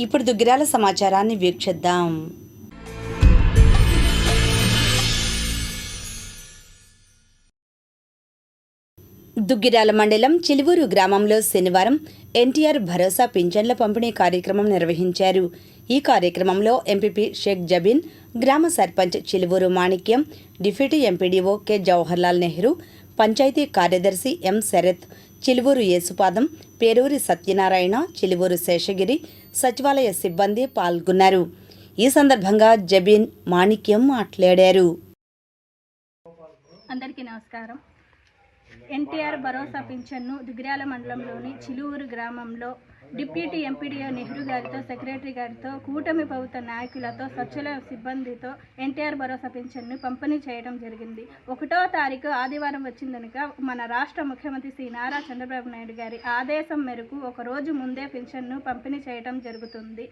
ఇప్పుడు దుగ్గిరాల సమాచారాన్ని వీక్షిద్దాం. దుగ్గిరాల మండలం చిలువూరు గ్రామంలో శనివారం ఎన్టీఆర్ భరోసా పింఛన్ల పంపిణీ కార్యక్రమం నిర్వహించారు. ఈ కార్యక్రమంలో ఎంపీపీ షేక్ జబీన్, గ్రామ sarpanch Chiluvuru Manikyam, deputy MPDO K Jawaharlal Nehru, panchayat కార్యదర్శి ఎం శరత్, చిలువూరు యేసుపాదం, పేరూరి సత్యనారాయణ, చిలువూరు శేషగిరి, సచివాలయ సిబ్బంది పాల్గొన్నారు. ఈ సందర్భంగా జబీన్, మాణిక్యం మాట్లాడారు. అందరికీ నమస్కారం. ఎన్టీఆర్ భరోసా పింఛన్ను దుగ్గిరాల మండలంలోని చిలువూరు గ్రామంలో డిప్యూటీ ఎంపీడీఓ నెహ్రూ గారితో, సెక్రటరీ గారితో, కూటమి ప్రభుత్వ నాయకులతో, సచివాలయ సిబ్బందితో ఎన్టీఆర్ భరోసా పింఛన్ను పంపిణీ చేయడం జరిగింది. 1వ తారీఖు ఆదివారం వచ్చిందనుక మన రాష్ట్ర ముఖ్యమంత్రి శ్రీ నారా చంద్రబాబు నాయుడు గారి ఆదేశం మేరకు ఒక రోజు ముందే పింఛన్ను పంపిణీ చేయడం జరుగుతుంది.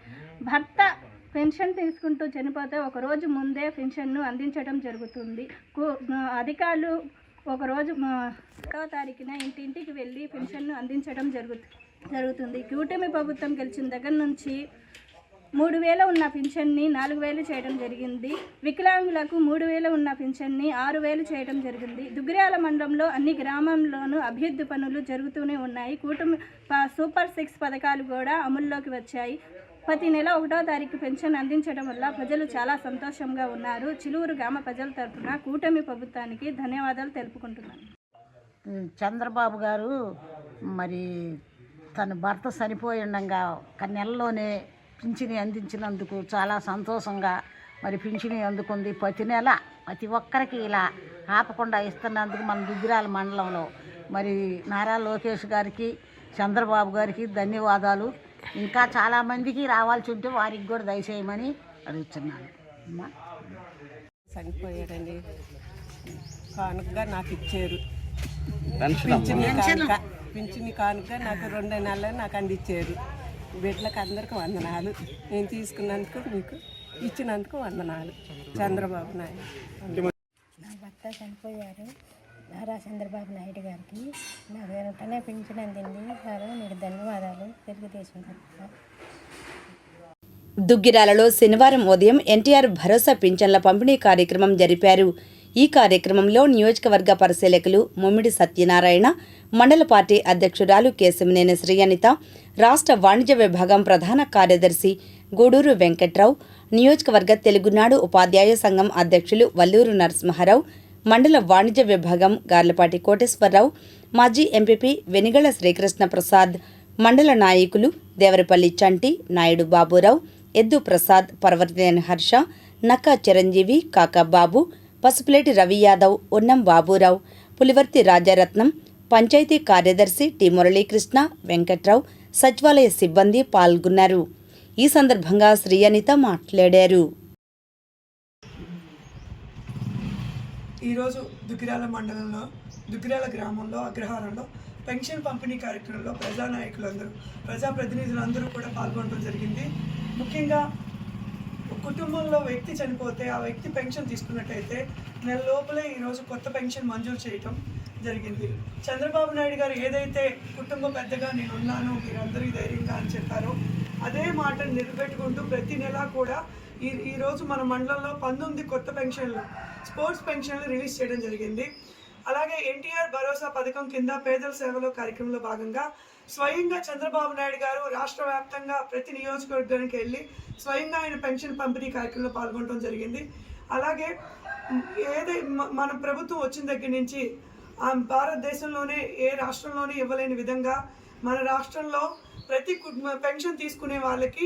భర్త పెన్షన్ తీసుకుంటూ చనిపోతే ఒక రోజు ముందే పెన్షన్ను అందించడం జరుగుతుంది. అధికారులు ఒకరోజు 1వ తారీఖున ఇంటింటికి వెళ్ళి పెన్షన్ను అందించడం జరుగుతుంది. కూటమి ప్రభుత్వం గెలిచిన దగ్గర నుంచి 3,000 ఉన్న పింఛన్ని 4,000 చేయడం జరిగింది. వికలాంగులకు 3,000 ఉన్న పింఛన్ని 6,000 చేయడం జరిగింది. దుగ్గిరాల మండలంలో అన్ని గ్రామంలోనూ అభివృద్ధి పనులు జరుగుతూనే ఉన్నాయి. కూటమి సూపర్ 6 పథకాలు కూడా అమల్లోకి వచ్చాయి. ప్రతి నెల 1వ తారీఖు పెన్షన్ అందించడం వల్ల ప్రజలు చాలా సంతోషంగా ఉన్నారు. చిలువూరు గ్రామ ప్రజల తరఫున కూటమి ప్రభుత్వానికి ధన్యవాదాలు తెలుపుకుంటున్నాను. చంద్రబాబు గారు మరి తన భర్త చనిపోయి ఉండగా ఒక నెలలోనే పింఛని అందించినందుకు చాలా సంతోషంగా మరి పింఛని అందుకుంది. ప్రతి నెల ప్రతి ఒక్కరికి ఇలా ఆపకుండా ఇస్తున్నందుకు మన దుగ్గిరాల మండలంలో మరి నారా లోకేష్ గారికి, చంద్రబాబు గారికి ధన్యవాదాలు. ఇంకా చాలామందికి రావాల్సి ఉంటే వారికి కూడా దయచేయమని అడుగుతున్నాను. చనిపోయారండి, కానుకగా నాకు ఇచ్చారు. పింఛని కానుకగా నాకు 2 నెలలు నాకు అందించారు. బిడ్డలకు అందరికీ వందనాలు. నేను తీసుకున్నందుకు, మీకు ఇచ్చినందుకు వందనాలు. చంద్రబాబు నాయుడు. నా భర్త చనిపోయారు. నారా చంద్రబాబు నాయుడు గారికి నాకు వెంటనే పింఛన్ అందింది. సార్ మీకు ధన్యవాదాలు. తెలుగుదేశం తరఫున. దుగ్గిరాలలో శనివారం ఉదయం ఎన్టీఆర్ భరోసా పింఛన్ల పంపిణీ కార్యక్రమం జరిపారు. ఈ కార్యక్రమంలో నియోజకవర్గ పరిశీలకులు ముమ్మిడి సత్యనారాయణ, మండల పార్టీ అధ్యక్షురాలు కేశమనేని శ్రీయనిత, రాష్ట్ర వాణిజ్య విభాగం ప్రధాన కార్యదర్శి గూడూరు వెంకట్రావు, నియోజకవర్గ తెలుగునాడు ఉపాధ్యాయ సంఘం అధ్యక్షులు వల్లూరు నరసింహారావు, మండల వాణిజ్య విభాగం గార్లపాటి కోటేశ్వరరావు, మాజీ ఎంపీపీ వెనిగళ్ల శ్రీకృష్ణ ప్రసాద్, మండల నాయకులు దేవరపల్లి చంటి, నాయుడు బాబురావు, ఎద్దు ప్రసాద్, పర్వతనేని హర్ష, నక్కా చిరంజీవి, కాకా బాబు, పసుపులేటి రవి యాదవ్, ఉన్నం బాబురావు, పులివర్తి రాజారత్నం, పంచాయతీ కార్యదర్శి టి మురళీకృష్ణ, వెంకట్రావు, సచివాలయ సిబ్బంది పాల్గొన్నారు. ఈ సందర్భంగా శ్రీయనిత మాట్లాడారు. ఈరోజు దుగ్గిరాల మండలంలో దుగ్గిరాల గ్రామంలో అగ్రహారంలో పెన్షన్ పంపిణీ కార్యక్రమంలో ప్రజానాయకులందరూ, ప్రజాప్రతినిధులందరూ కూడా పాల్గొనడం జరిగింది. ముఖ్యంగా కుటుంబంలో వ్యక్తి చనిపోతే ఆ వ్యక్తి పెన్షన్ తీసుకున్నట్టయితే నెల లోపలే ఈరోజు కొత్త పెన్షన్ మంజూరు చేయటం జరిగింది. చంద్రబాబు నాయుడు గారు ఏదైతే కుటుంబ పెద్దగా నేనున్నాను, మీరందరూ ధైర్యంగా అని చెప్పారో అదే మాటను నిలబెట్టుకుంటూ ప్రతి నెల కూడా ఈరోజు మన మండలంలో 19 కొత్త పెన్షన్లు, స్పోర్ట్స్ పెన్షన్లు రిలీజ్ చేయడం జరిగింది. అలాగే ఎన్టీఆర్ భరోసా పథకం కింద పేదల సేవలో కార్యక్రమంలో భాగంగా స్వయంగా చంద్రబాబు నాయుడు గారు రాష్ట్ర వ్యాప్తంగా ప్రతి నియోజకవర్గానికి వెళ్ళి స్వయంగా ఆయన పెన్షన్ పంపిణీ కార్యక్రమంలో పాల్గొనడం జరిగింది. అలాగే మన ప్రభుత్వం వచ్చిన దగ్గర నుంచి భారతదేశంలోనే ఏ రాష్ట్రంలోనే ఇవ్వలేని విధంగా మన రాష్ట్రంలో ప్రతి పెన్షన్ తీసుకునే వాళ్ళకి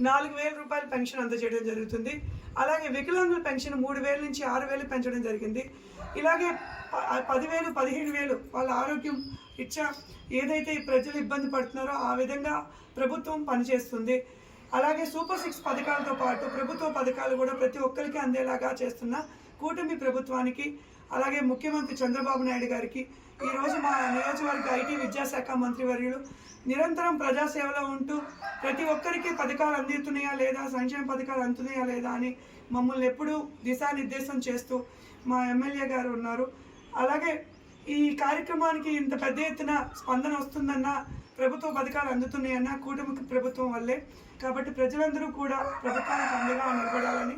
4,000 రూపాయల పెన్షన్ అందజేయడం జరుగుతుంది. అలాగే వికలాంగుల పెన్షన్ 3,000 నుంచి 6,000 పెంచడం జరిగింది. ఇలాగే 10,000, 15,000 వాళ్ళ ఆరోగ్యం ఇచ్చా ఏదైతే ప్రజలు ఇబ్బంది పడుతున్నారో ఆ విధంగా ప్రభుత్వం పనిచేస్తుంది. అలాగే సూపర్ 6 పథకాలతో పాటు ప్రభుత్వ పథకాలు కూడా ప్రతి ఒక్కరికి అందేలాగా చేస్తున్న కూటమి ప్రభుత్వానికి, అలాగే ముఖ్యమంత్రి చంద్రబాబు నాయుడు గారికి, ఈరోజు మా నియోజకవర్గ ఐటీ విద్యాశాఖ మంత్రి వర్యులు నిరంతరం ప్రజాసేవలో ఉంటూ ప్రతి ఒక్కరికి పథకాలు అందుతున్నాయా లేదా, సంక్షేమ పథకాలు అందుతున్నాయా లేదా అని మమ్మల్ని ఎప్పుడూ దిశానిర్దేశం చేస్తూ మా ఎమ్మెల్యే గారు ఉన్నారు. అలాగే ఈ కార్యక్రమానికి ఇంత పెద్ద ఎత్తున స్పందన వస్తుందన్న ప్రభుత్వ పథకాలు అందుతున్నాయన్న కూటమి ప్రభుత్వం వల్లే. కాబట్టి ప్రజలందరూ కూడా ప్రభుత్వానికి అండగా నిలబడాలని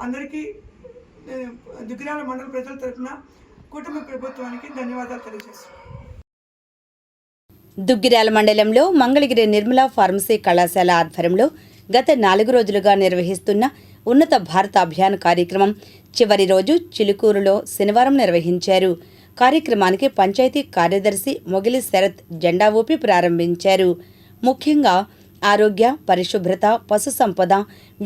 అందరికీ దుగ్గిరాల మండల ప్రజల తరఫున కూటమి ప్రభుత్వానికి ధన్యవాదాలు తెలియజేస్తున్నాను. దుగ్గిరాల మండలంలో మంగళగిరి నిర్మలా ఫార్మసీ కళాశాల ఆధ్వర్యంలో గత 4 రోజులుగా నిర్వహిస్తున్న ఉన్నత భారత అభియాన్ కార్యక్రమం చివరి రోజు చిలుకూరులో శనివారం నిర్వహించారు. కార్యక్రమానికి పంచాయతీ కార్యదర్శి మొగిలి శరత్ జెండా ఊపి ప్రారంభించారు. ముఖ్యంగా ఆరోగ్య, పరిశుభ్రత, పశు సంపద,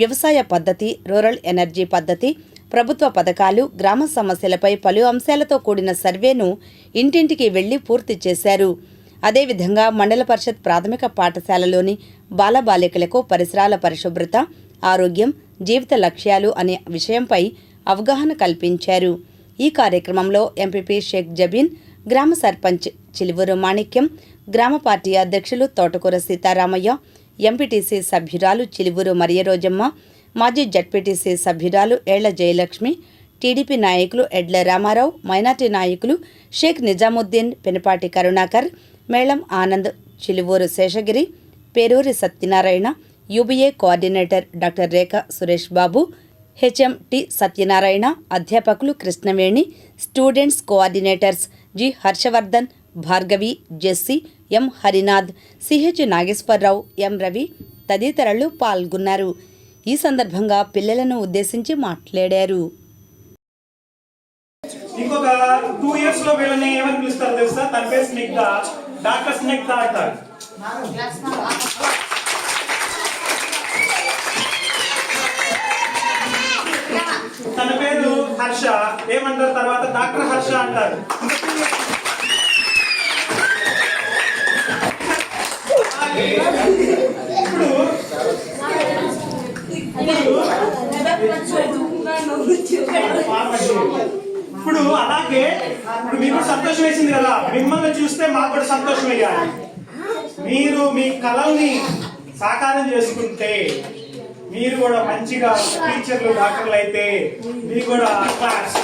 వ్యవసాయ పద్ధతి, రూరల్ ఎనర్జీ పద్ధతి, ప్రభుత్వ పథకాలు, గ్రామ సమస్యలపై పలు అంశాలతో కూడిన సర్వేను ఇంటింటికి వెళ్లి పూర్తి చేశారు. అదేవిధంగా మండల పరిషత్ ప్రాథమిక పాఠశాలలోని బాలబాలికలకు పరిసరాల పరిశుభ్రత, ఆరోగ్యం, జీవిత లక్ష్యాలు అనే విషయంపై అవగాహన కల్పించారు. ఈ కార్యక్రమంలో ఎంపీపీ షేక్ జబీన్, గ్రామ సర్పంచ్ చిలువూరు మాణిక్యం, గ్రామ పార్టీ అధ్యక్షులు తోటకూర సీతారామయ్య, ఎంపీటీసీ సభ్యురాలు చిలువూరు మరియరోజమ్మ, మాజీ జడ్పీటీసీ సభ్యురాలు ఏళ్ల జయలక్ష్మి, టీడీపీ నాయకులు ఎడ్ల రామారావు, మైనార్టీ నాయకులు Sheikh Nizamuddin, Penapati Karunakar, Melam Anand, Chiluvuru Seshagiri, Peruri Satyanarayana, UBA coordinator doctor Rekha Suresh Babu, HMT Satyanarayana, అధ్యాపకులు Krishnaveni, students coordinators G Harshavardhan, Bhargavi, Jessy, M Harinath, CH Nageswararao, M Ravi తదితరులు పాల్గొన్నారు. ఈ సందర్భంగా పిల్లలను ఉద్దేశించి మాట్లాడారు. ఇంకొక 2 years లో వీళ్ళని ఏమని పిలుస్తారు తెలుసా? తన పేరు స్నిగ్ధ, డాక్టర్ స్నిగ్ధ అంటారు. తన పేరు హర్ష, ఏమంటారు తర్వాత? డాక్టర్ హర్ష అంటారు. ఇప్పుడు అలాగే ఇప్పుడు మీకు సంతోషం వేసింది కదా, మిమ్మల్ని చూస్తే మాకు కూడా సంతోషం వేయాలి. మీరు మీ కళల్ని సాకారం చేసుకుంటే మీరు కూడా మంచిగా టీచర్లు, డాక్టర్లు అయితే మీరు కూడా క్లాస్.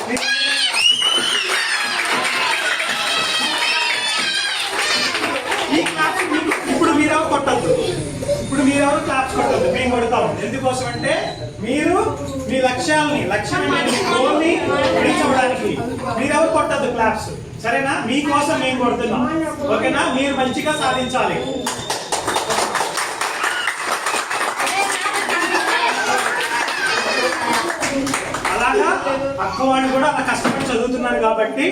ఇప్పుడు మీరెవరు కొట్టద్దు, ఇప్పుడు మీరెవరు క్లాప్స్ కొట్టద్దు, మేము కొడతాం. ఎందుకోసం అంటే మీరు మీ లక్ష్యాలని రీచ్ అవ్వడానికి మీరెవరు కొట్టద్దు క్లాప్స్, సరేనా? మీకోసం మేము కొడుతున్నాం, ఓకేనా? మీరు మంచిగా సాధించాలి. అలాగా అక్క వాళ్ళు కూడా అలా కష్టపడి చదువుతున్నారు కాబట్టి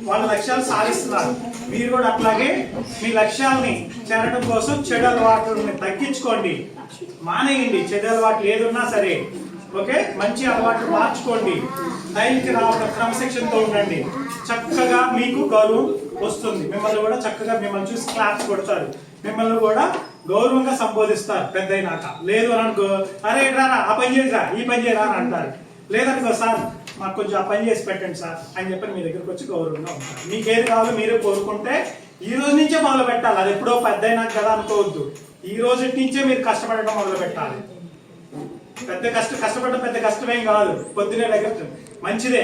వాళ్ళ లక్ష్యాలు సాధిస్తున్నారు. మీరు కూడా అట్లాగే మీ లక్ష్యాలని చేరడం కోసం చెడు అలవాట్లని తగ్గించుకోండి, మానేయండి. చెడు అలవాట్లు ఏదున్నా సరే, ఓకే? మంచి అలవాట్లు మార్చుకోండి. టైంకి రావడం, క్రమశిక్షణతో ఉండండి. చక్కగా మీకు గౌరవం వస్తుంది. మిమ్మల్ని కూడా చక్కగా మిమ్మల్ని చూసి క్లాప్స్ కొడతారు, మిమ్మల్ని కూడా గౌరవంగా సంబోధిస్తారు పెద్ద అయినాక. లేదు అని అనుకో, అరే రారా, ఆ పని చేసిరా, ఈ పని చేయరా అని అంటారు. లేదనుకో, సార్ మాకు కొంచెం ఆ పని చేసి పెట్టండి సార్ అని చెప్పి మీ దగ్గరకు వచ్చి గౌరవంగా ఉంటారు. మీకేది కావాలో మీరే కోరుకుంటే ఈ రోజు నుంచే మొదలు పెట్టాలి. అది ఎప్పుడో పెద్ద అయినాక కదా అనుకోవద్దు. ఈ రోజు నుంచే మీరు కష్టపడడం మొదలు పెట్టాలి. కష్టపడడం పెద్ద కష్టమేం కాదు. పొద్దునే దగ్గర మంచిదే.